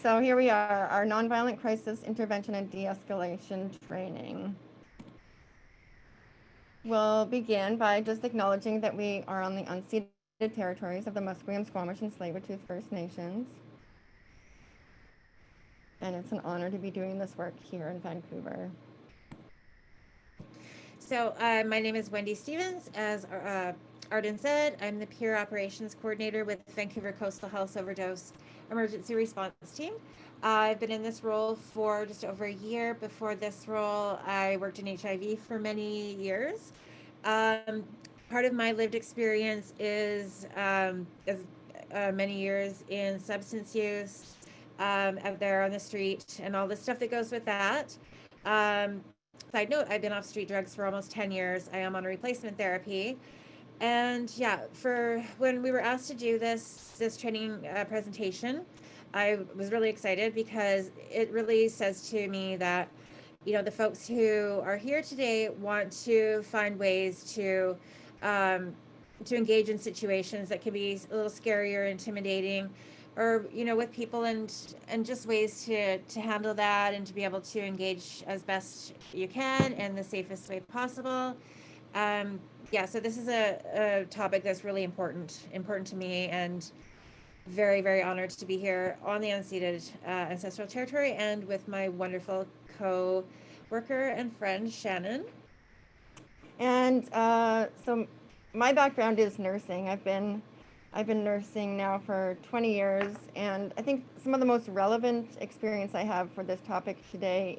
so here we are, our nonviolent crisis intervention and de-escalation training. We'll begin by just acknowledging that we are on the unceded territories of the Musqueam, Squamish, and Tsleil-Waututh First Nations. And it's an honor to be doing this work here in Vancouver. So my name is Wendy Stevens. As Arden said, I'm the Peer Operations Coordinator with Vancouver Coastal Health Overdose Emergency Response Team. I've been in this role for just over a year. Before this role, I worked in HIV for many years. Part of my lived experience is many years in substance use, out there on the street, and all the stuff that goes with that. Side note, I've been off street drugs for almost 10 years. I am on replacement therapy. And yeah, for when we were asked to do this training presentation, I was really excited because it really says to me that, you know, the folks who are here today want to find ways to engage in situations that can be a little scary or intimidating, or, you know, with people, and just ways to handle that and to be able to engage as best you can in the safest way possible. Yeah, so this is a topic that's really important to me, and very, very honored to be here on the unceded ancestral territory and with my wonderful co-worker and friend, Shannon. And so my background is nursing. I've been nursing now for 20 years, and I think some of the most relevant experience I have for this topic today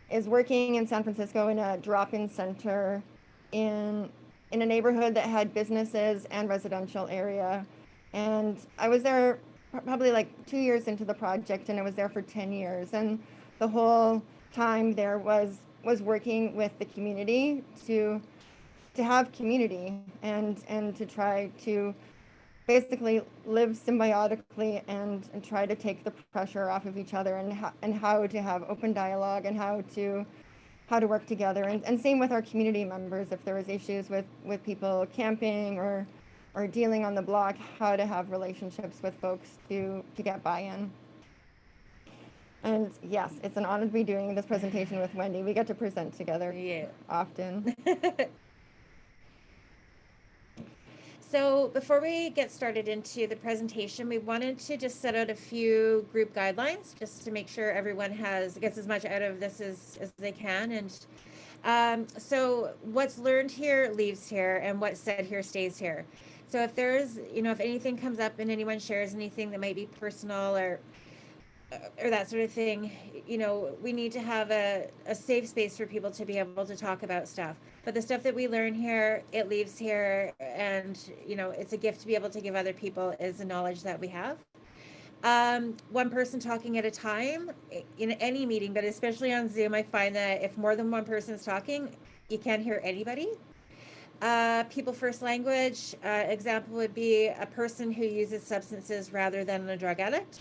is working in San Francisco in a drop-in center in a neighborhood that had businesses and residential area. And I was there probably like 2 years into the project, and I was there for 10 years. And the whole time there was working with the community to have community and to try to basically live symbiotically and try to take the pressure off of each other, and how to have open dialogue, and how to work together, and same with our community members. If there was issues with people camping or dealing on the block, how to have relationships with folks to get buy-in. And yes, it's an honor to be doing this presentation with Wendy. We get to present together often. So before we get started into the presentation, we wanted to just set out a few group guidelines just to make sure everyone gets as much out of this as they can. And so what's learned here leaves here, and what's said here stays here. So if there's, you know, if anything comes up and anyone shares anything that might be personal or that sort of thing, you know, we need to have a safe space for people to be able to talk about stuff. But the stuff that we learn here, it leaves here, and, you know, it's a gift to be able to give other people, is the knowledge that we have. One person talking at a time in any meeting, but especially on Zoom, I find that if more than one person is talking, you can't hear anybody. People first language, example would be a person who uses substances rather than a drug addict.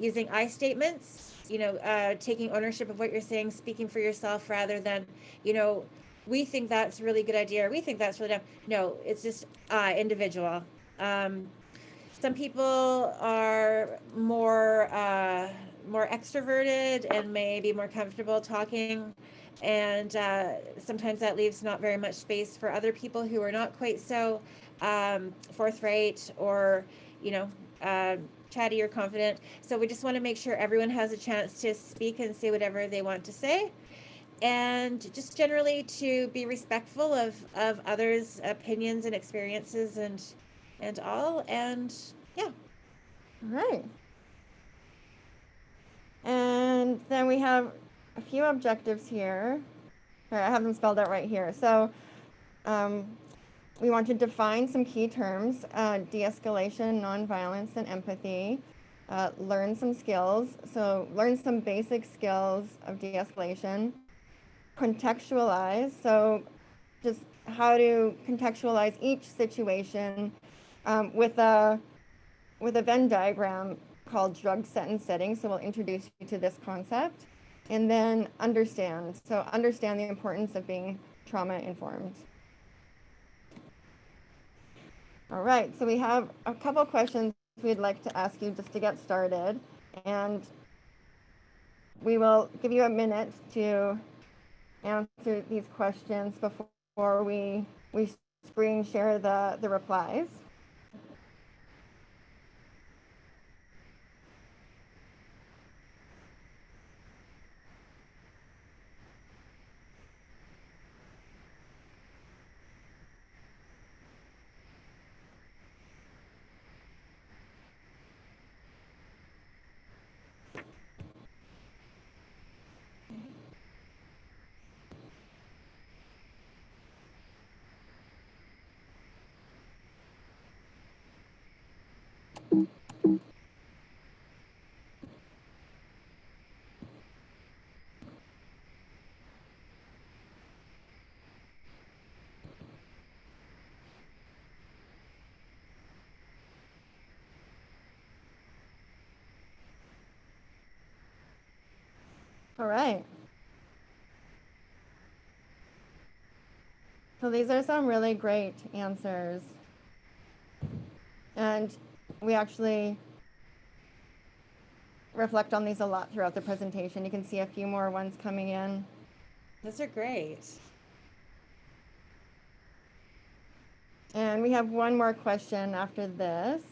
Using I statements, you know, taking ownership of what you're saying, speaking for yourself rather than, you know, we think that's a really good idea, or we think that's really dumb. No, it's just individual. Some people are more extroverted and may be more comfortable talking, and sometimes that leaves not very much space for other people who are not quite so forthright or, you know, chatty or confident. So we just want to make sure everyone has a chance to speak and say whatever they want to say, and just generally to be respectful of others' opinions and experiences and all. And yeah. All right. And then we have a few objectives here. All right, I have them spelled out right here. So we want to define some key terms: de-escalation, non-violence, and empathy. Learn some skills. So learn some basic skills of de-escalation. Contextualize. So just how to contextualize each situation with a Venn diagram called drug sentence setting. So we'll introduce you to this concept. And then understand. So understand the importance of being trauma informed. All right, so we have a couple questions we'd like to ask you just to get started. And we will give you a minute to answer these questions before we screen share the replies. All right. So these are some really great answers. And we actually reflect on these a lot throughout the presentation. You can see a few more ones coming in. Those are great. And we have one more question after this.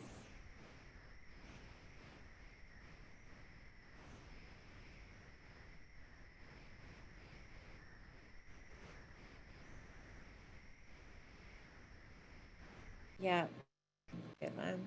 Yeah, good one.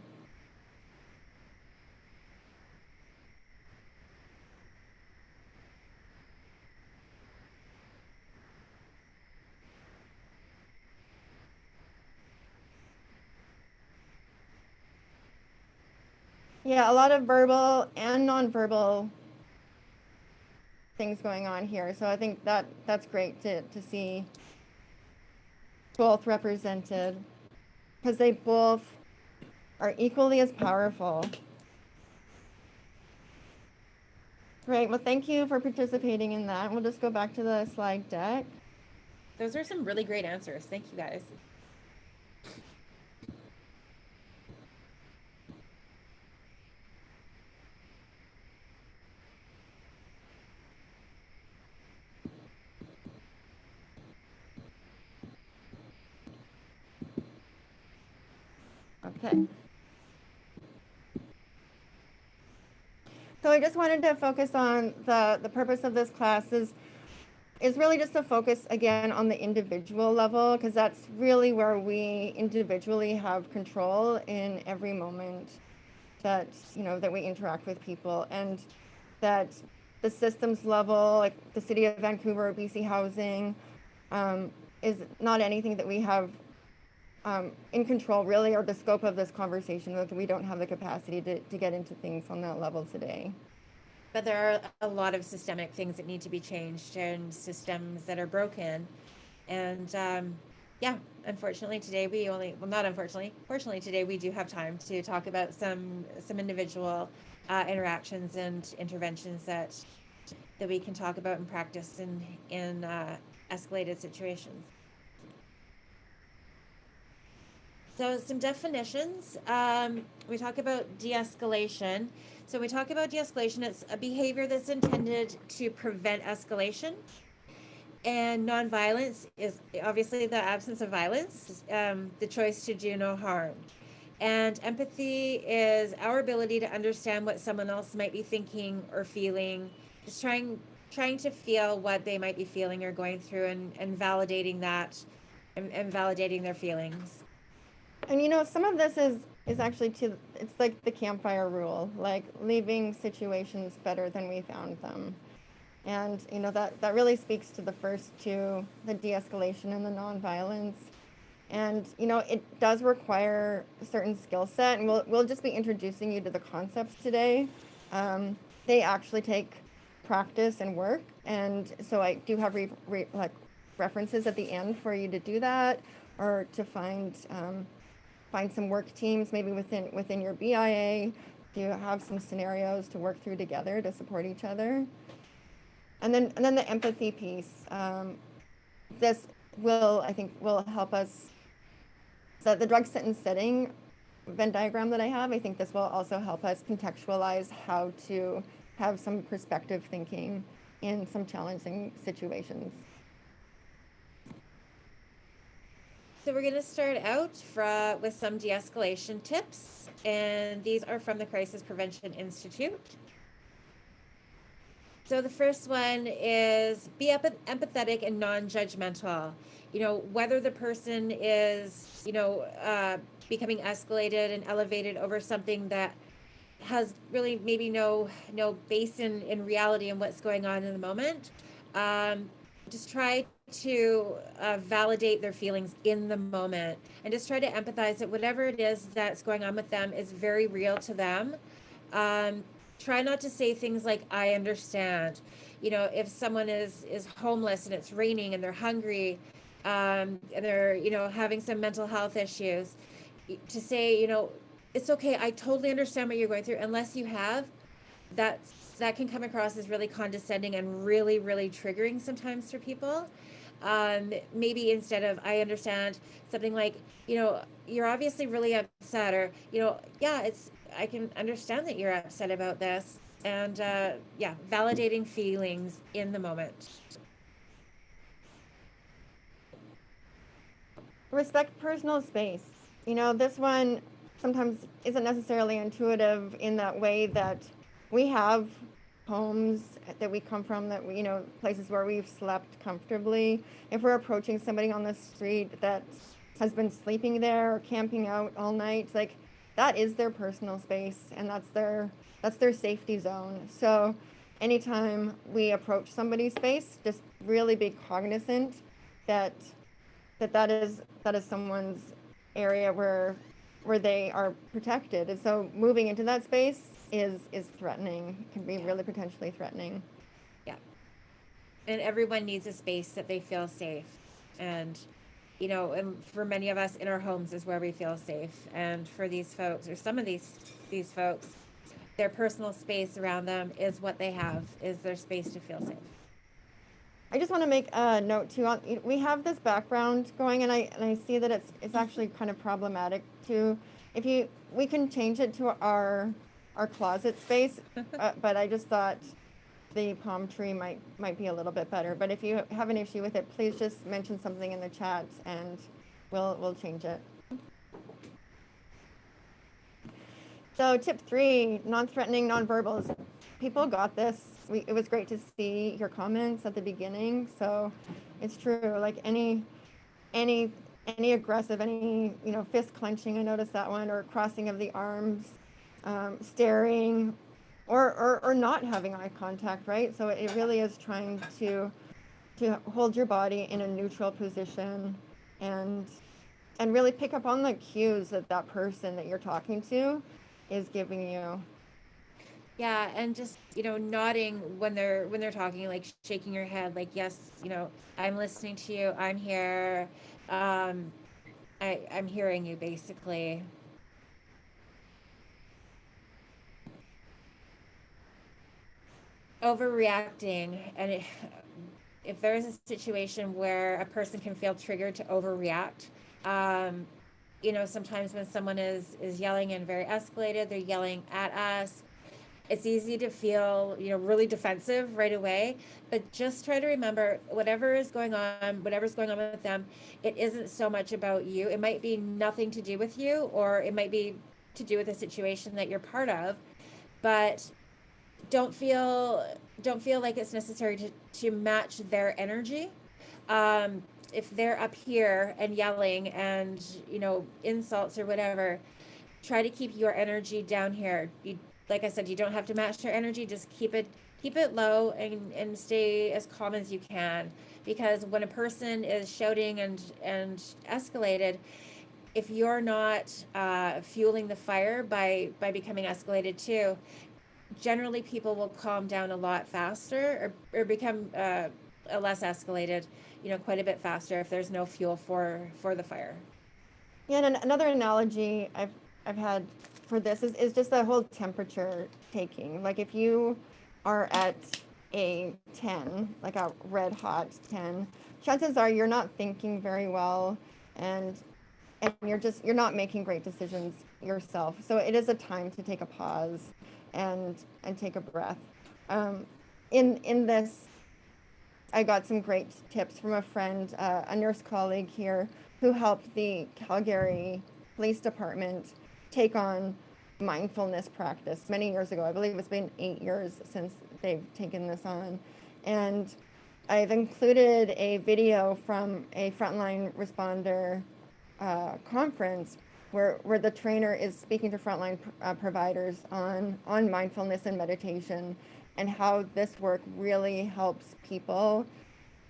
Yeah, a lot of verbal and nonverbal things going on here. So I think that's great to see both represented, because they both are equally as powerful. Great. Well, thank you for participating in that. We'll just go back to the slide deck. Those are some really great answers. Thank you, guys. Okay. So I just wanted to focus on the purpose of this class is really just to focus again on the individual level, because that's really where we individually have control in every moment that, that we interact with people, and that the systems level, like the City of Vancouver, BC Housing, is not anything that we have in control really, or the scope of this conversation, that we don't have the capacity to get into things on that level today. But there are a lot of systemic things that need to be changed and systems that are broken. And yeah, unfortunately today fortunately today we do have time to talk about some individual interactions and interventions that we can talk about and practice in escalated situations. So some definitions. We talk about de-escalation. So we talk about de-escalation. It's a behavior that's intended to prevent escalation. And non-violence is obviously the absence of violence, the choice to do no harm. And empathy is our ability to understand what someone else might be thinking or feeling, just trying to feel what they might be feeling or going through, and validating that and validating their feelings. And some of this is actually it's like the campfire rule, like leaving situations better than we found them. And that really speaks to the first two, the de-escalation and the non-violence. And it does require a certain skill set, and we'll just be introducing you to the concepts today. They actually take practice and work, and so I do have references at the end for you to do that, or to find some work teams maybe within your BIA. You have some scenarios to work through together to support each other. And then the empathy piece. This I think will help us. So the drug sentence setting Venn diagram that I have. I think this will also help us contextualize how to have some perspective thinking in some challenging situations. So we're going to start out with some de-escalation tips, and these are from the Crisis Prevention Institute. So the first one is be empathetic and non-judgmental. Whether the person is, becoming escalated and elevated over something that has really maybe no base in reality and what's going on in the moment. Just try to validate their feelings in the moment, and just try to empathize that whatever it is that's going on with them is very real to them. Try not to say things like, I understand. If someone is homeless and it's raining and they're hungry, and they're, having some mental health issues, to say, it's okay, I totally understand what you're going through, unless you have, that can come across as really condescending and really, really triggering sometimes for people. Maybe instead of, I understand, something like, you're obviously really upset, or, yeah, I can understand that you're upset about this. And validating feelings in the moment. Respect personal space. This one sometimes isn't necessarily intuitive in that way, that we have homes that we come from, that we, places where we've slept comfortably. If we're approaching somebody on the street that has been sleeping there or camping out all night, like, that is their personal space, and that's their safety zone. So anytime we approach somebody's space, just really be cognizant that is someone's area where they are protected. And so moving into that space is threatening, can be really potentially threatening. Yeah. And everyone needs a space that they feel safe. And, and for many of us, in our homes is where we feel safe. And for these folks, or some of these folks, their personal space around them is what they have, is their space to feel safe. I just want to make a note too. We have this background going, and I see that it's actually kind of problematic too. We can change it to our closet space, but I just thought the palm tree might be a little bit better. But if you have an issue with it, please just mention something in the chat, and we'll change it. So tip 3, non-threatening nonverbals. People got this. It was great to see your comments at the beginning. So it's true. Like any aggressive, fist clenching, I noticed that one, or crossing of the arms, staring, or not having eye contact, right? So it really is trying to hold your body in a neutral position, and really pick up on the cues that person that you're talking to is giving you. Yeah, and just, nodding when they're talking, like shaking your head, like, yes, I'm listening to you, I'm here, I'm hearing you, basically. Overreacting, and if there's a situation where a person can feel triggered to overreact, sometimes when someone is yelling and very escalated, they're yelling at us, it's easy to feel, really defensive right away. But just try to remember, whatever's going on with them, it isn't so much about you. It might be nothing to do with you, or it might be to do with the situation that you're part of. But don't feel like it's necessary to match their energy. If they're up here and yelling and, insults or whatever, try to keep your energy down here. Like I said, you don't have to match their energy. Just keep it low and stay as calm as you can. Because when a person is shouting and escalated, if you're not fueling the fire by becoming escalated too, generally people will calm down a lot faster, or become less escalated, quite a bit faster if there's no fuel for the fire. Yeah, and another analogy I've had for this is just the whole temperature taking. Like, if you are at a 10, like a red hot 10, chances are you're not thinking very well, and you're not making great decisions, yourself. So it is a time to take a pause and take a breath. In this, I got some great tips from a friend, a nurse colleague here, who helped the Calgary Police Department take on mindfulness practice many years ago. I believe it's been 8 years since they've taken this on. And I've included a video from a frontline responder conference where the trainer is speaking to frontline providers on mindfulness and meditation, and how this work really helps people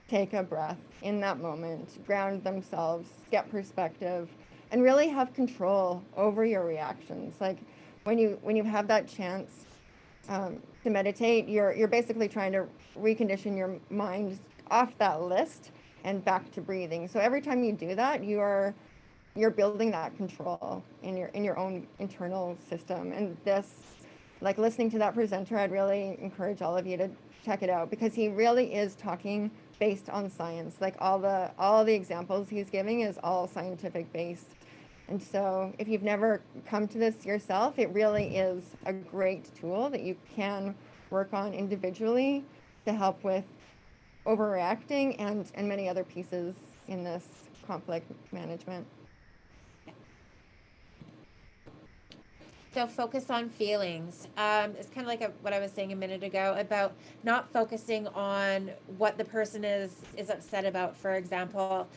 take a breath in that moment, ground themselves, get perspective, and really have control over your reactions. Like when you have that chance to meditate, you're basically trying to recondition your mind off that list and back to breathing. So every time you do that, you're building that control in your own internal system. And this, like listening to that presenter, I'd really encourage all of you to check it out, because he really is talking based on science. Like all the examples he's giving is all scientific based. And so if you've never come to this yourself, it really is a great tool that you can work on individually to help with overreacting and many other pieces in this conflict management. So focus on feelings. It's kind of like what I was saying a minute ago about not focusing on what the person is upset about. For example,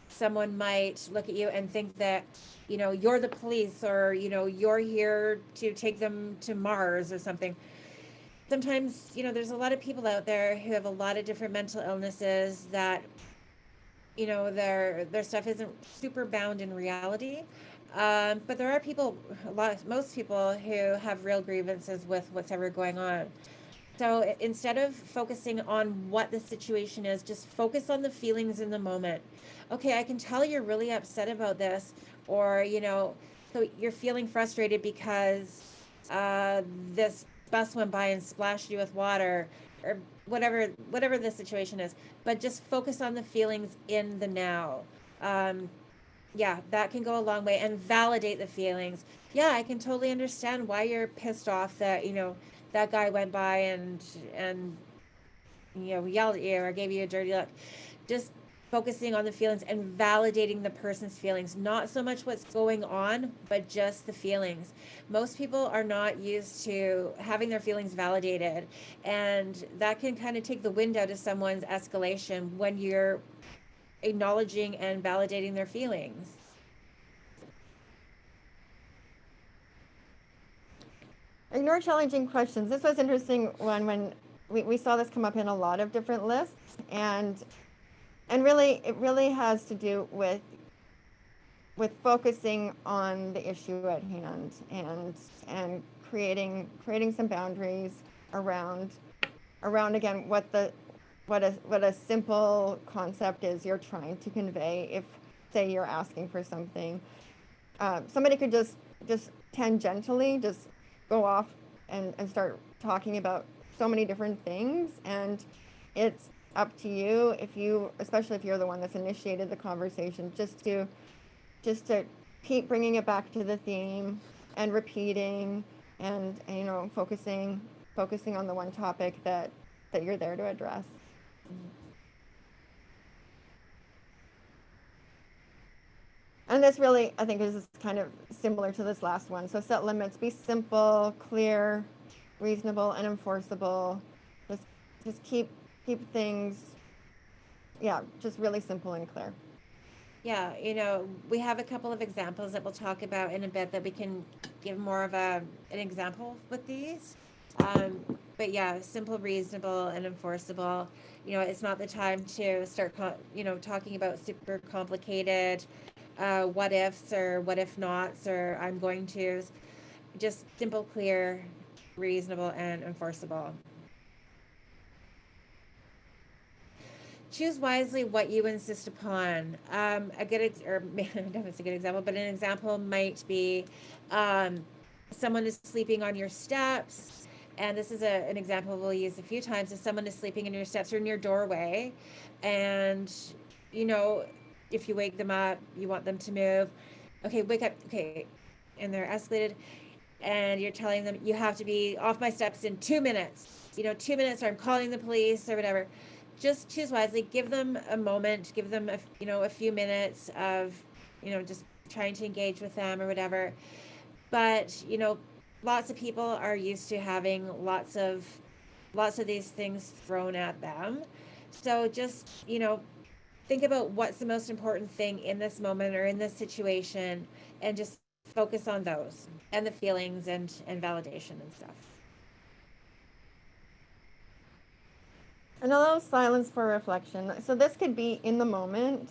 someone might look at you and think that, you're the police, or, you're here to take them to Mars or something. Sometimes, there's a lot of people out there who have a lot of different mental illnesses that, their stuff isn't super bound in reality. But there are most people who have real grievances with what's ever going on. So instead of focusing on what the situation is, just focus on the feelings in the moment. Okay, I can tell you're really upset about this, or, so you're feeling frustrated because this bus went by and splashed you with water, or whatever the situation is. But just focus on the feelings in the now. Yeah, that can go a long way, and validate the feelings. Yeah, I can totally understand why you're pissed off that, that guy went by and yelled at you or gave you a dirty look. Just focusing on the feelings and validating the person's feelings, not so much what's going on, but just the feelings. Most people are not used to having their feelings validated, and that can kind of take the wind out of someone's escalation when you're acknowledging and validating their feelings. Ignore challenging questions. This was interesting when we saw this come up in a lot of different lists, and really it really has to do with focusing on the issue at hand, and creating some boundaries around again what a simple concept is you're trying to convey. If, say, you're asking for something, somebody could just tangentially just go off and start talking about so many different things, and it's up to you, especially if you're the one that's initiated the conversation, just to keep bringing it back to the theme and repeating, and focusing on the one topic that you're there to address. And this really, I think, is kind of similar to this last one. So set limits, be simple, clear, reasonable, and enforceable. Just keep things, just really simple and clear. Yeah, we have a couple of examples that we'll talk about in a bit that we can give more of an example with these. But yeah, simple, reasonable, and enforceable. It's not the time to start, talking about super complicated what ifs or what if nots or I'm going to. Just simple, clear, reasonable, and enforceable. Choose wisely what you insist upon. I don't know if it's a good example, but an example might be someone is sleeping on your steps. And this is an example we'll use a few times. If someone is sleeping in your steps or in your doorway, and, if you wake them up, you want them to move. Okay, wake up. Okay, and they're escalated, and you're telling them you have to be off my steps in 2 minutes, 2 minutes, or I'm calling the police or whatever. Just choose wisely, give them a moment, give them a few minutes of just trying to engage with them or whatever. But lots of people are used to having lots of these things thrown at them. So just think about what's the most important thing in this moment or in this situation, and just focus on those and the feelings and validation and stuff. And allow silence for reflection. So this could be in the moment.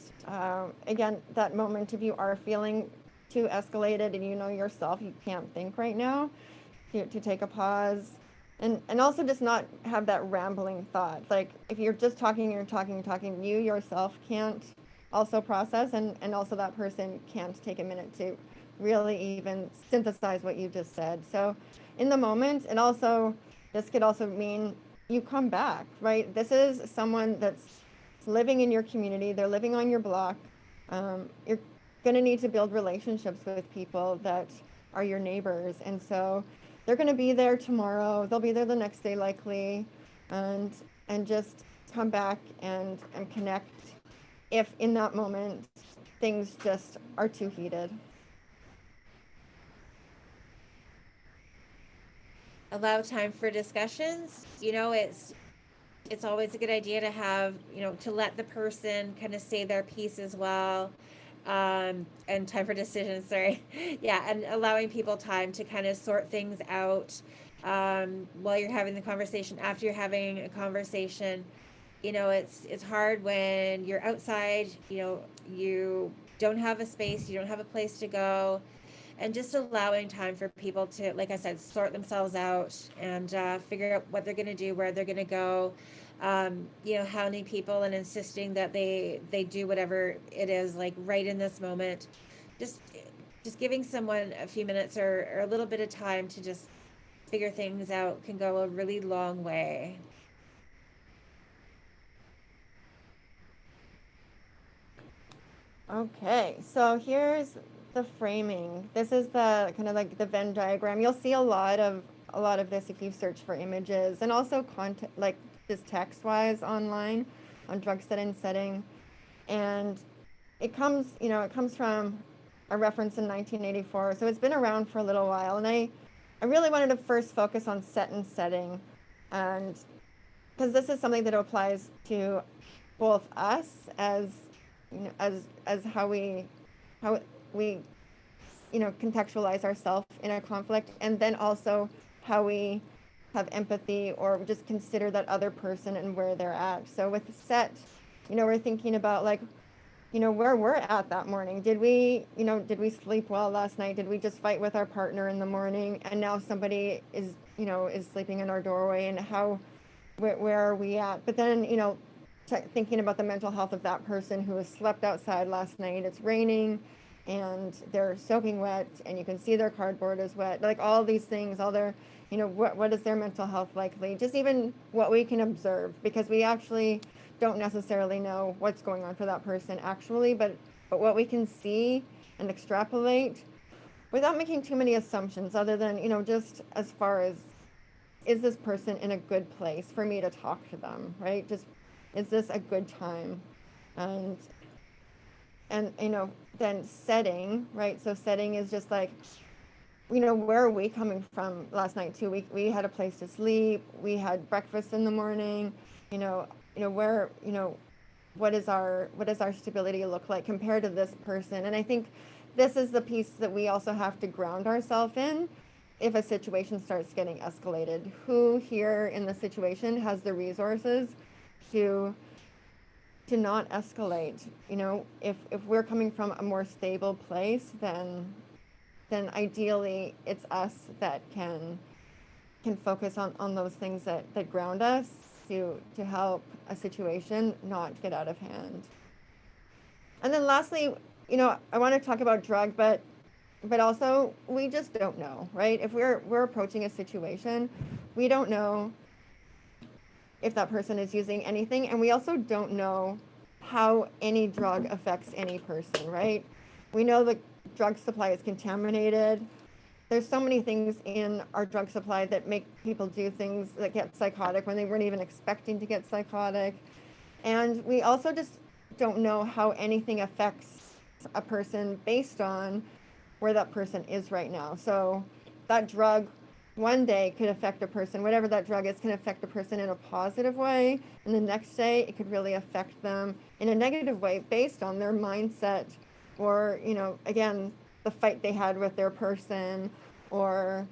Again, that moment, if you are feeling too escalated and you know yourself, you can't think right now, to take a pause. And also just not have that rambling thought. Like if you're just talking, you yourself can't also process, and also that person can't take a minute to really even synthesize what you just said. So in the moment, and also this could also mean you come back, right? This is someone that's living in your community. They're living on your block. You're going to need to build relationships with people that are your neighbors. And so they're going to be there tomorrow. They'll be there the next day likely. And just come back and connect if in that moment things just are too heated. Allow time for discussions. It's always a good idea to have, to let the person kind of say their piece as well. And time for decisions, sorry. Yeah, and allowing people time to kind of sort things out while you're having the conversation, after you're having a conversation. It's hard when you're outside, you don't have a space, you don't have a place to go. And just allowing time for people to, like I said, sort themselves out and figure out what they're going to do, where they're going to go. Hounding people and insisting that they do whatever it is, like right in this moment. Just giving someone a few minutes or a little bit of time to just figure things out can go a really long way. Okay, so here's the framing. This is the kind of like the Venn diagram. You'll see a lot of this if you search for images, and also content, like just text-wise online on drug setting. And it comes from a reference in 1984, so it's been around for a little while. And I really wanted to first focus on set and setting, and because this is something that applies to both us as as how we contextualize ourselves in a conflict, and then also how we have empathy or just consider that other person and where they're at. So with set, we're thinking about like, where we're at that morning. Did we sleep well last night? Did we just fight with our partner in the morning and now somebody is sleeping in our doorway, and where are we at? But then, thinking about the mental health of that person who has slept outside last night. It's raining and they're soaking wet, and you can see their cardboard is wet. Like all these things, all their, what is their mental health likely? Just even what we can observe, because we actually don't necessarily know what's going on for that person actually, but what we can see and extrapolate without making too many assumptions, other than, just as far as, is this person in a good place for me to talk to them, right? Just, is this a good time? And then setting, right? So setting is just like, where are we coming from last night too? We had a place to sleep, we had breakfast in the morning, where, what does our stability look like compared to this person? And I think this is the piece that we also have to ground ourselves in if a situation starts getting escalated. Who here in the situation has the resources to not escalate? If we're coming from a more stable place, then ideally it's us that can focus on those things that ground us to help a situation not get out of hand. And then lastly, I want to talk about drug, but also we just don't know, right? If we're approaching a situation, we don't know if that person is using anything, and we also don't know how any drug affects any person, right? We know the drug supply is contaminated. there's so many things in our drug supply that make people do things that get psychotic when they weren't even expecting to get psychotic. And we also just don't know how anything affects a person based on where that person is right now. So that drug one day could affect a person, whatever that drug is, can affect a person in a positive way. And the next day it could really affect them in a negative way based on their mindset or, again, the fight they had with their person, or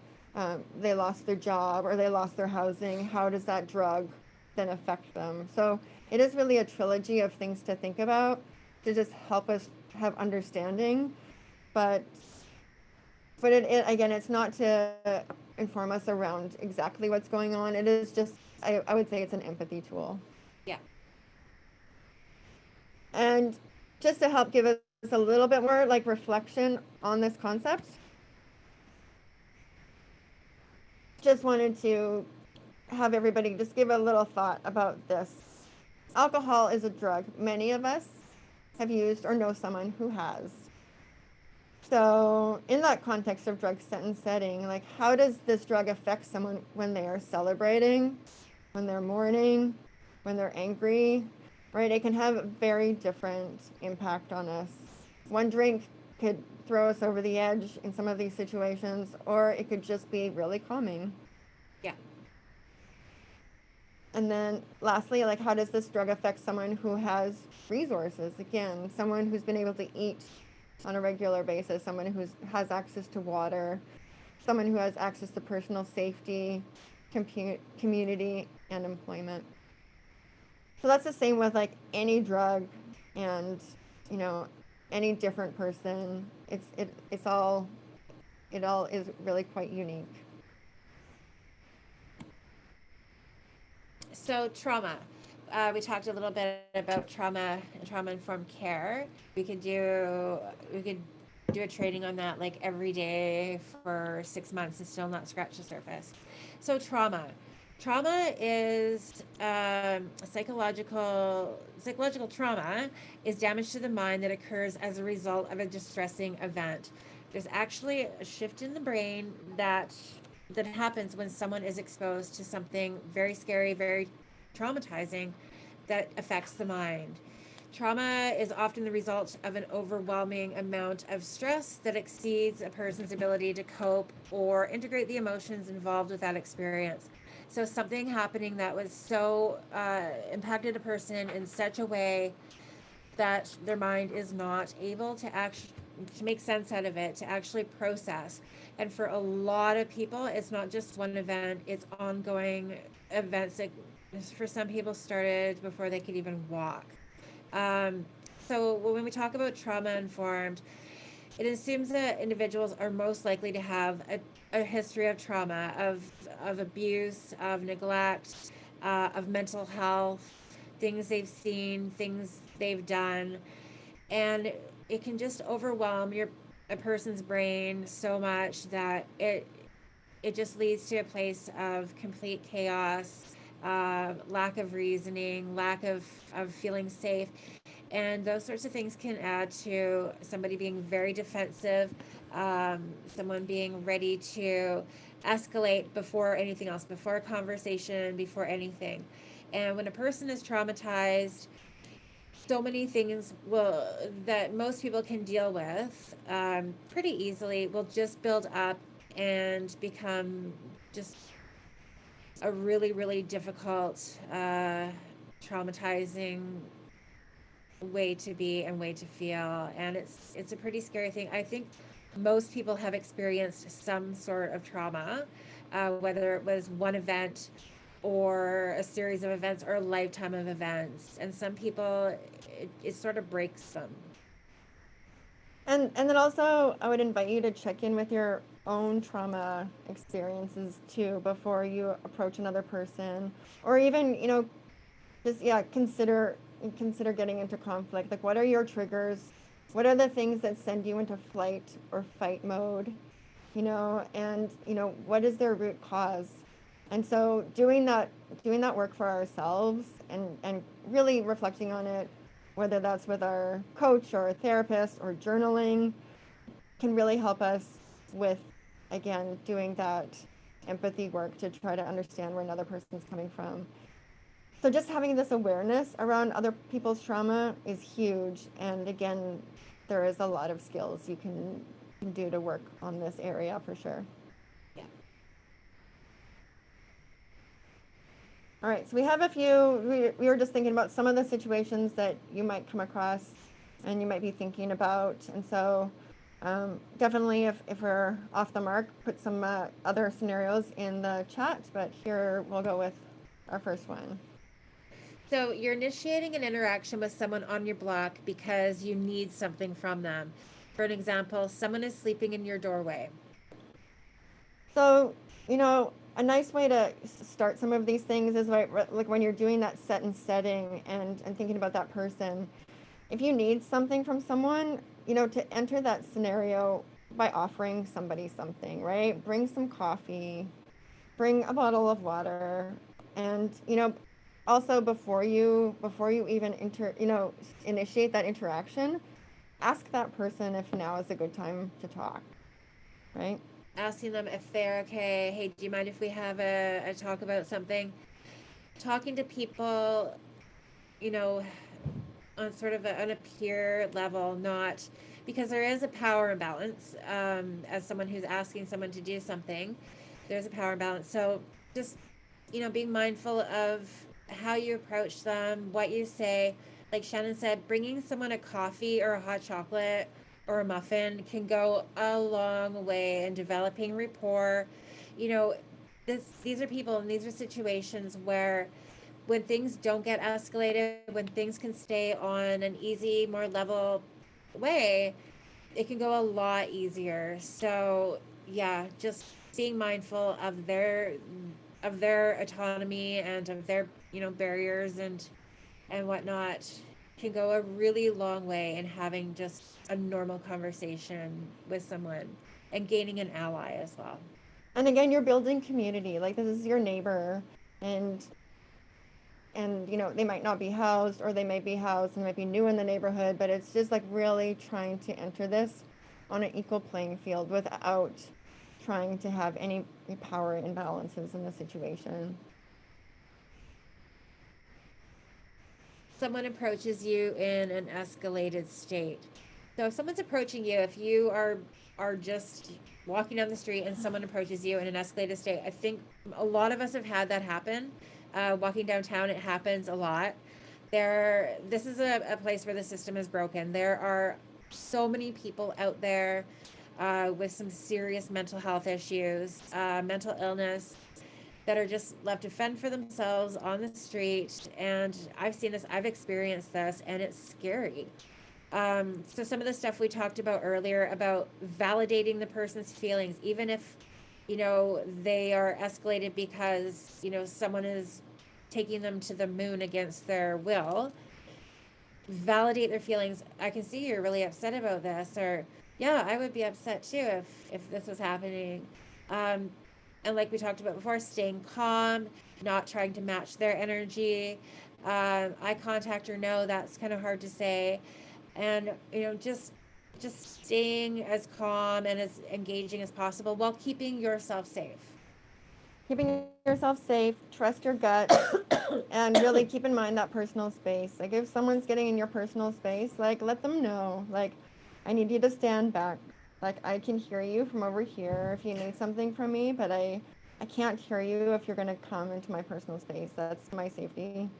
they lost their job, or they lost their housing. How does that drug then affect them? So it is really a trilogy of things to think about to just help us have understanding. But again, it's not to inform us around exactly what's going on. It is just, I would say it's an empathy tool. Yeah. And just to help give us a little bit more like reflection on this concept, just wanted to have everybody just give a little thought about this. Alcohol is a drug many of us have used or know someone who has. So in that context of drug sentence setting, like how does this drug affect someone when they are celebrating, when they're mourning, when they're angry, right? It can have a very different impact on us. One drink could throw us over the edge in some of these situations, or it could just be really calming. Yeah. And then lastly, like how does this drug affect someone who has resources? Again, someone who's been able to eat on a regular basis, someone who has access to water, someone who has access to personal safety, community, and employment. So that's the same with like any drug and, any different person. It all is really quite unique. So trauma. We talked a little bit about trauma and trauma-informed care. We could do a training on that like every day for 6 months and still not scratch the surface. So trauma is psychological trauma is damage to the mind that occurs as a result of a distressing event. There's actually a shift in the brain that happens when someone is exposed to something very scary, very traumatizing that affects the mind. Trauma is often the result of an overwhelming amount of stress that exceeds a person's ability to cope or integrate the emotions involved with that experience. So something happening that was so impacted a person in such a way that their mind is not able to make sense out of it, to actually process. And for a lot of people, it's not just one event, it's ongoing events that for some people started before they could even walk. So when we talk about trauma informed, it assumes that individuals are most likely to have a history of trauma, of abuse, of neglect, of mental health, things they've seen, things they've done, and it can just overwhelm a person's brain so much that it just leads to a place of complete chaos, lack of reasoning, lack of feeling safe. And those sorts of things can add to somebody being very defensive, someone being ready to escalate before anything else, before a conversation, before anything. And when a person is traumatized, so many things that most people can deal with pretty easily will just build up and become just a really, really difficult, traumatizing way to be and way to feel. And it's a pretty scary thing. I think most people have experienced some sort of trauma, whether it was one event or a series of events or a lifetime of events. And some people, it sort of breaks them. And then also, I would invite you to check in with your own trauma experiences too before you approach another person, or even, just consider getting into conflict. Like, what are your triggers? What are the things that send you into flight or fight mode? And what is their root cause? And so doing that work for ourselves and really reflecting on it, whether that's with our coach or a therapist or journaling, can really help us with again, doing that empathy work to try to understand where another person's coming from. So just having this awareness around other people's trauma is huge. And again, there is a lot of skills you can do to work on this area for sure. Yeah. All right, so we have a few, we were just thinking about some of the situations that you might come across and you might be thinking about. And so definitely if we're off the mark, put some other scenarios in the chat, but here we'll go with our first one. So you're initiating an interaction with someone on your block because you need something from them. For an example, someone is sleeping in your doorway. So, a nice way to start some of these things is like when you're doing that set and setting and thinking about that person. If you need something from someone, to enter that scenario by offering somebody something, right? Bring some coffee, bring a bottle of water, and also before you even initiate that interaction, ask that person if now is a good time to talk, right? Asking them if they're okay. Hey, do you mind if we have a talk about something? Talking to people, on sort of on a peer level, not because there is a power imbalance. As someone who's asking someone to do something, there's a power imbalance. So just, being mindful of how you approach them, what you say. Like Shannon said, bringing someone a coffee or a hot chocolate or a muffin can go a long way in developing rapport. These are people and these are situations where when things don't get escalated, when things can stay on an easy, more level way, it can go a lot easier. So yeah, just being mindful of their autonomy and of their barriers and whatnot can go a really long way in having just a normal conversation with someone and gaining an ally as well. And again, you're building community. Like, this is your neighbor, and they might not be housed, or they may be housed and might be new in the neighborhood, but it's just like really trying to enter this on an equal playing field without trying to have any power imbalances in the situation. Someone approaches you in an escalated state. So if someone's approaching you, if you are just walking down the street and someone approaches you in an escalated state, I think a lot of us have had that happen. Walking downtown, it happens a lot. This is a place where the system is broken. There are so many people out there with some serious mental health issues, mental illness, that are just left to fend for themselves on the street. And I've seen this, I've experienced this, and it's scary. So some of the stuff we talked about earlier about validating the person's feelings, even if, they are escalated because, someone is taking them to the moon against their will, validate their feelings. I can see you're really upset about this, or yeah, I would be upset too if this was happening. And like we talked about before, staying calm, not trying to match their energy. Eye contact or no, that's kind of hard to say. And, just staying as calm and as engaging as possible while keeping yourself safe. Keeping yourself safe, trust your gut, and really keep in mind that personal space. Like, if someone's getting in your personal space, like, let them know, like, I need you to stand back. Like, I can hear you from over here if you need something from me, but I can't hear you if you're going to come into my personal space. That's my safety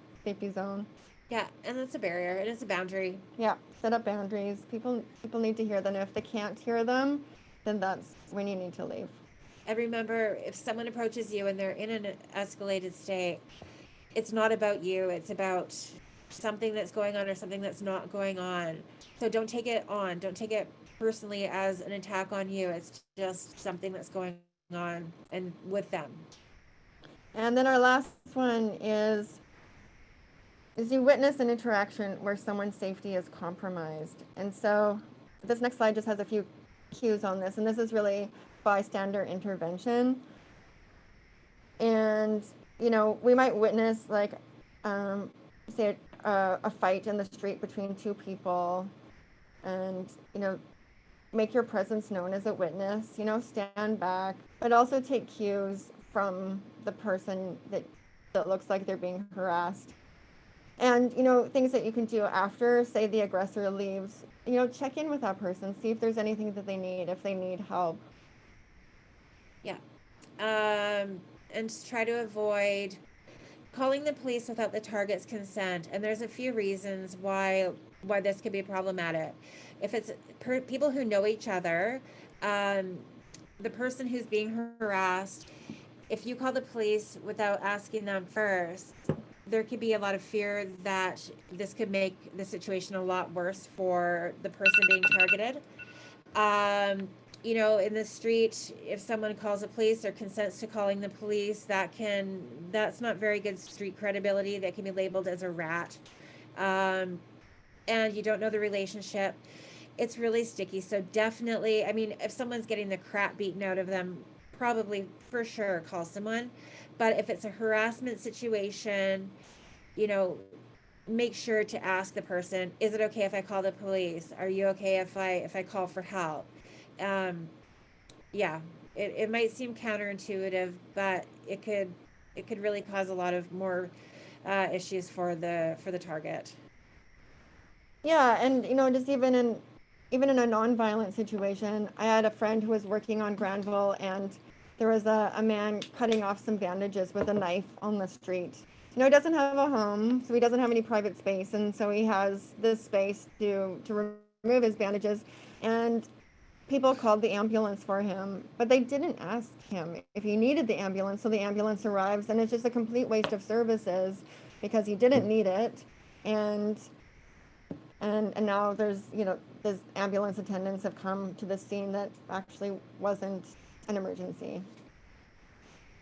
zone. Yeah, and that's a barrier. It is a boundary. Yeah, set up boundaries. People need to hear them. If they can't hear them, then that's when you need to leave. And remember, if someone approaches you and they're in an escalated state, it's not about you. It's about something that's going on or something that's not going on. So don't take it on. Don't take it personally as an attack on you. It's just something that's going on and with them. And then our last one is you witness an interaction where someone's safety is compromised. And so this next slide just has a few cues on this, and this is really bystander intervention. And we might witness, like, say a fight in the street between two people, and make your presence known as a witness, stand back, but also take cues from the person that looks like they're being harassed. And, things that you can do after, say the aggressor leaves, check in with that person, see if there's anything that they need, if they need help. Yeah. And try to avoid calling the police without the target's consent. And there's a few reasons why this could be problematic. If it's people who know each other, the person who's being harassed, if you call the police without asking them first, there could be a lot of fear that this could make the situation a lot worse for the person being targeted. In the street, if someone calls the police or consents to calling the police, that's not very good street credibility. That can be labeled as a rat. And you don't know the relationship. It's really sticky. So definitely, if someone's getting the crap beaten out of them, probably for sure call someone. But if it's a harassment situation, make sure to ask the person, is it okay if I call the police? Are you okay if I call for help? It might seem counterintuitive, but it could really cause a lot of more issues for the target. Yeah, and just even in a non-violent situation, I had a friend who was working on Granville, and there was a man cutting off some bandages with a knife on the street. He doesn't have a home, so he doesn't have any private space, and so he has this space to remove his bandages, and people called the ambulance for him, but they didn't ask him if he needed the ambulance, so the ambulance arrives, and it's just a complete waste of services because he didn't need it, and now there's ambulance attendants have come to the scene that actually wasn't an emergency.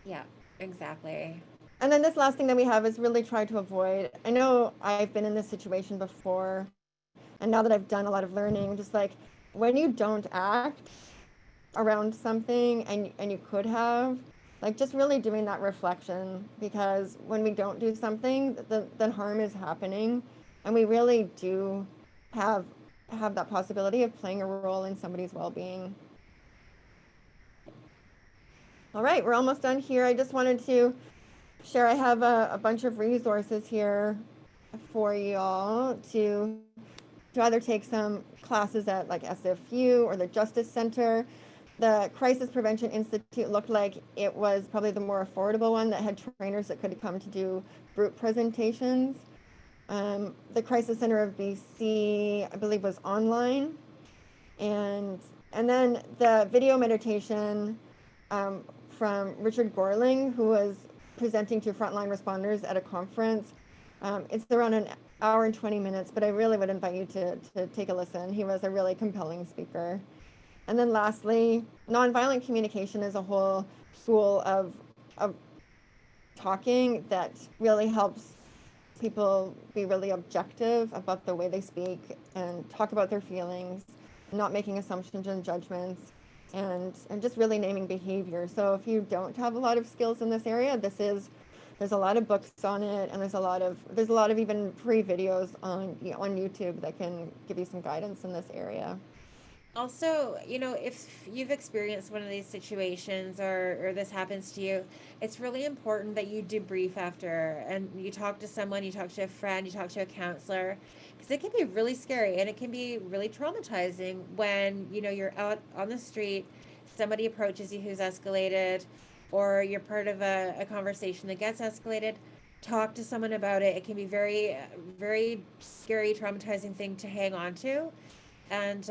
Yeah, exactly. And then this last thing that we have is really try to avoid. I know I've been in this situation before, and now that I've done a lot of learning, just like when you don't act around something and you could have, like just really doing that reflection, because when we don't do something, then harm is happening, and we really do have that possibility of playing a role in somebody's well-being. All right, we're almost done here. I just wanted to share, I have a bunch of resources here for y'all to either take some classes at like SFU or the Justice Center. The Crisis Prevention Institute looked like it was probably the more affordable one that had trainers that could come to do group presentations. The Crisis Center of BC, I believe, was online. And then the video meditation from Richard Gorling, who was presenting to frontline responders at a conference. It's around an hour and 20 minutes, but I really would invite you to take a listen. He was a really compelling speaker. And then lastly, nonviolent communication is a whole school of talking that really helps people be really objective about the way they speak and talk about their feelings, not making assumptions and judgments, and just really naming behavior. So if you don't have a lot of skills in this area, there's a lot of books on it, and there's a lot of even free videos on YouTube that can give you some guidance in this area. Also, if you've experienced one of these situations or this happens to you, it's really important that you debrief after and you talk to someone, you talk to a friend, you talk to a counselor, because it can be really scary and it can be really traumatizing when, you're out on the street, somebody approaches you who's escalated, or you're part of a conversation that gets escalated. Talk to someone about it. It can be very, very scary, traumatizing thing to hang on to. And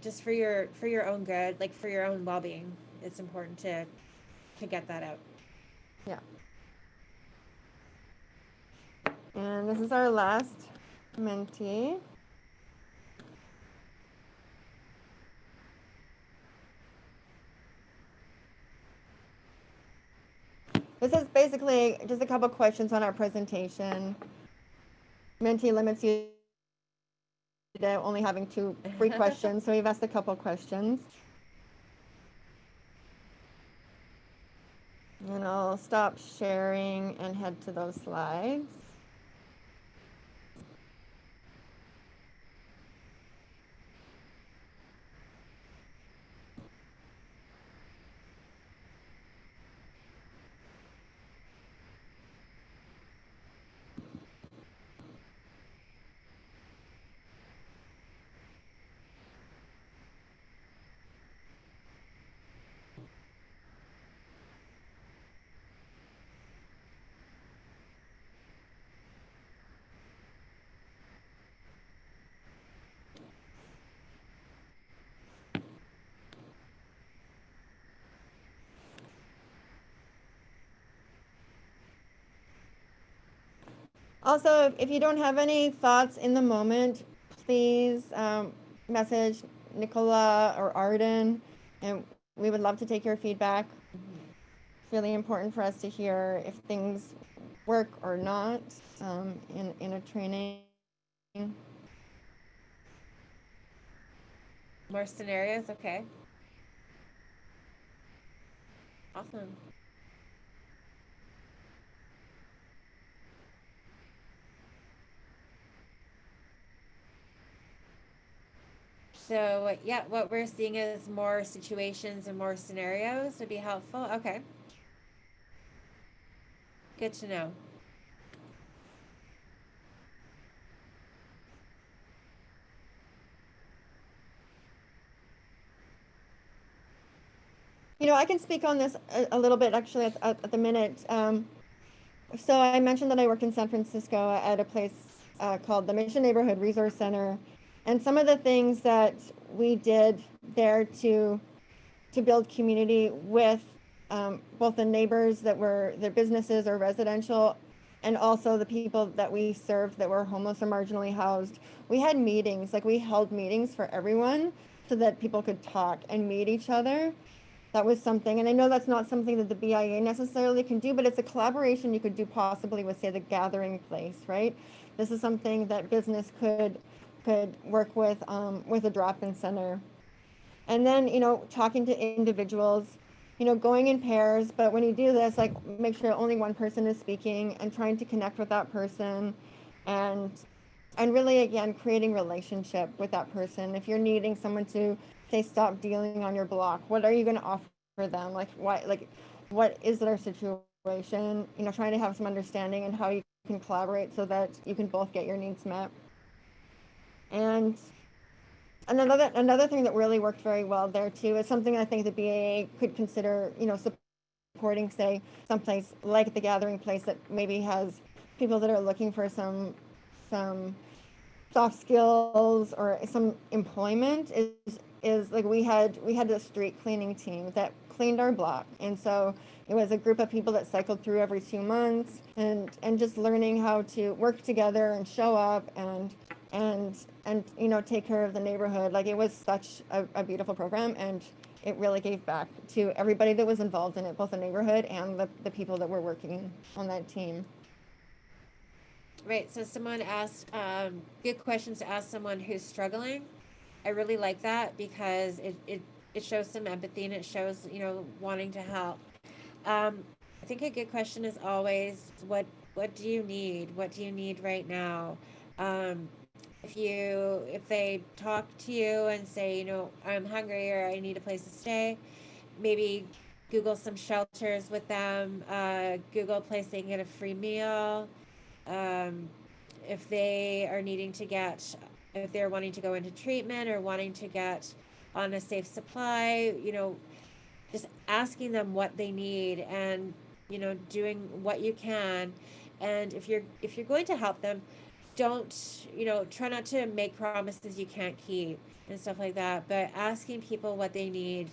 just for your own good, like for your own well-being, it's important to get that out. Yeah. And this is our last mentee. This is basically just a couple questions on our presentation. Mentee limits you to only having 2 free questions, so we've asked a couple questions. And I'll stop sharing and head to those slides. Also, if you don't have any thoughts in the moment, please message Nicola or Arden, and we would love to take your feedback. It's really important for us to hear if things work or not in a training. More scenarios? Okay. Awesome. So yeah, what we're seeing is more situations and more scenarios would be helpful. Okay. Good to know. You know, I can speak on this a little bit actually at the minute. So I mentioned that I worked in San Francisco at a place called the Mission Neighborhood Resource Center, and some of the things that we did there to build community with both the neighbors that were their businesses or residential, and also the people that we served that were homeless or marginally housed. We had meetings, like we held meetings for everyone so that people could talk and meet each other. That was something, and I know that's not something that the BIA necessarily can do, but it's a collaboration you could do possibly with, say, the Gathering Place, right? This is something that business could work with a drop-in center. And then, you know, talking to individuals, you know, going in pairs, but when you do this, like make sure only one person is speaking and trying to connect with that person, and really again creating relationship with that person. If you're needing someone to say stop dealing on your block, what are you going to offer them? What is their situation? You know, trying to have some understanding and how you can collaborate so that you can both get your needs met. And another thing that really worked very well there too is something I think the BAA could consider, you know, supporting, say, someplace like the Gathering Place that maybe has people that are looking for some soft skills or some employment. Is like we had a street cleaning team that cleaned our block, and so it was a group of people that cycled through every 2 months and just learning how to work together and show up and you know, take care of the neighborhood. Like it was such a beautiful program, and it really gave back to everybody that was involved in it, both the neighborhood and the people that were working on that team. Right. So someone asked good questions to ask someone who's struggling. I really like that because it shows some empathy and it shows, you know, wanting to help. I think a good question is always what do you need? What do you need right now? If they talk to you and say, you know, I'm hungry or I need a place to stay, maybe Google some shelters with them, Google a place they can get a free meal. If they are needing to get, if they're wanting to go into treatment or wanting to get on a safe supply, you know, just asking them what they need and, you know, doing what you can. And if you're going to help them, don't, you know, try not to make promises you can't keep and stuff like that, but asking people what they need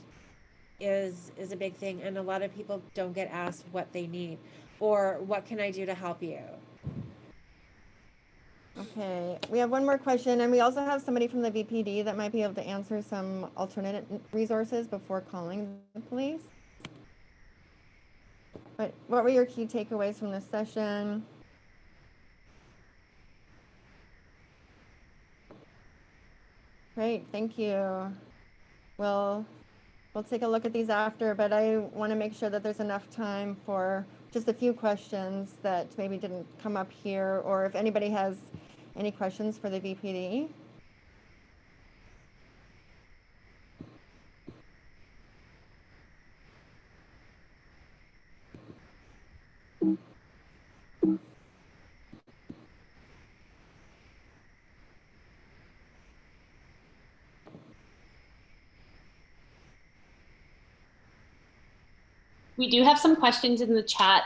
is a big thing, and a lot of people don't get asked what they need or what can I do to help you. Okay, we have one more question, and we also have somebody from the VPD that might be able to answer some alternate resources before calling the police. But what were your key takeaways from this session? Great, thank you. We'll take a look at these after, but I want to make sure that there's enough time for just a few questions that maybe didn't come up here, or if anybody has any questions for the VPD. We do have some questions in the chat,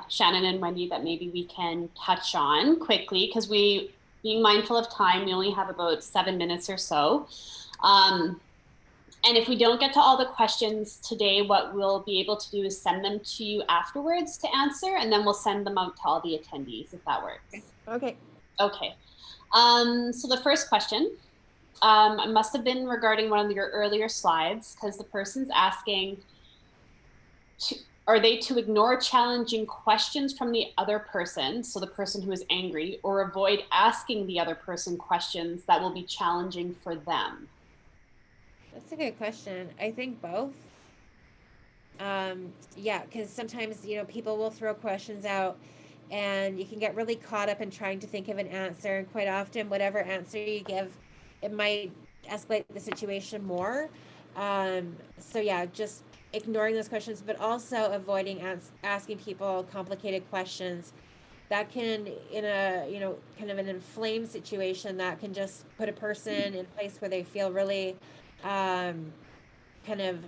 Shannon and Wendy, that maybe we can touch on quickly because being mindful of time, we only have about 7 minutes or so. And if we don't get to all the questions today, what we'll be able to do is send them to you afterwards to answer, and then we'll send them out to all the attendees, if that works. Okay. Okay. So the first question must have been regarding one of your earlier slides, because the person's asking, are they to ignore challenging questions from the other person, so the person who is angry, or avoid asking the other person questions that will be challenging for them? That's a good question. I think both. Yeah, because sometimes, people will throw questions out and you can get really caught up in trying to think of an answer. And quite often, whatever answer you give, it might escalate the situation more. So yeah, just ignoring those questions, but also avoiding asking people complicated questions that can, in a, kind of an inflamed situation, that can just put a person in a place where they feel really, kind of,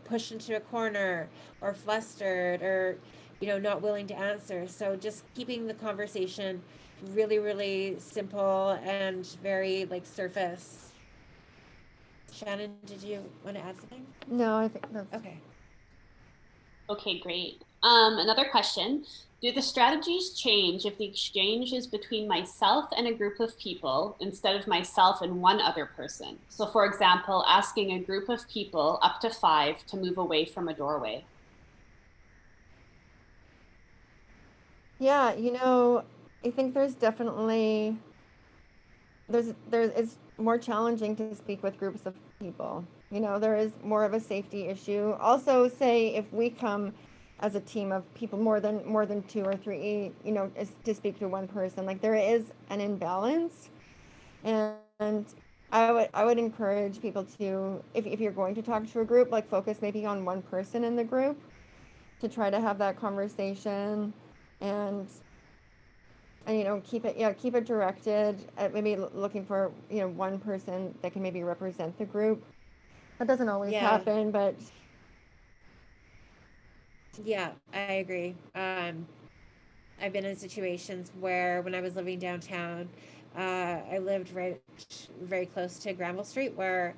pushed into a corner or flustered or, not willing to answer. So just keeping the conversation really, really simple and very surface. Shannon, did you want to add something? No, I think that's Okay. Okay, great. Another question. Do the strategies change if the exchange is between myself and a group of people instead of myself and one other person? So for example, asking a group of people up to 5 to move away from a doorway. Yeah, I think there's definitely it's more challenging to speak with groups of people. There is more of a safety issue. Also, say if we come as a team of people, more than 2 or 3, to speak to one person, there is an imbalance. And I would encourage people to, if you're going to talk to a group, focus maybe on one person in the group to try to have that conversation, and keep it directed at maybe looking for one person that can maybe represent the group. That doesn't always happen, but yeah, I agree. I've been in situations where when I was living downtown, I lived very close to Granville Street, where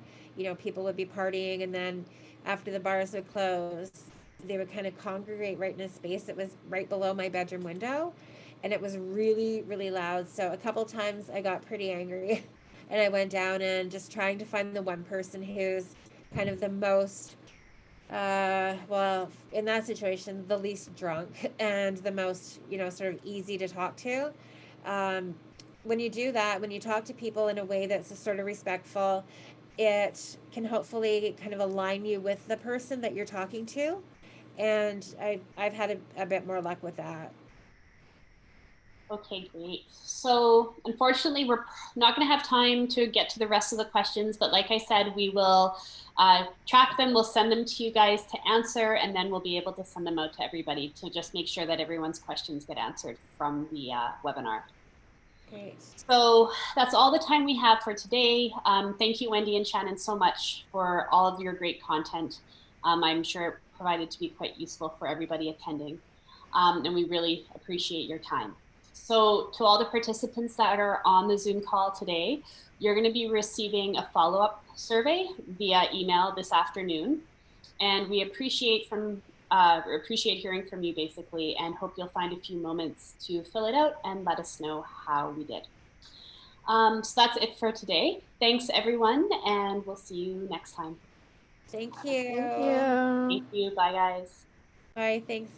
people would be partying, and then after the bars would close, they would kind of congregate right in a space that was right below my bedroom window, and it was really, really loud. So a couple times I got pretty angry, and I went down and just trying to find the one person who's kind of the most, well, in that situation, the least drunk and the most, sort of easy to talk to. When you do that, when you talk to people in a way that's sort of respectful, it can hopefully kind of align you with the person that you're talking to. And I've had a bit more luck with that. Okay, great. So unfortunately, we're not going to have time to get to the rest of the questions, but like I said, we will track them. We'll send them to you guys to answer, and then we'll be able to send them out to everybody to just make sure that everyone's questions get answered from the webinar. Great. So that's all the time we have for today. Thank you, Wendy and Shannon, so much for all of your great content. I'm sure it provided to be quite useful for everybody attending, and we really appreciate your time. So to all the participants that are on the Zoom call today, you're going to be receiving a follow-up survey via email this afternoon. And we appreciate hearing from you, basically, and hope you'll find a few moments to fill it out and let us know how we did. So that's it for today. Thanks, everyone, and we'll see you next time. Thank you. thank you. Thank you. Bye, guys. Bye. Thanks.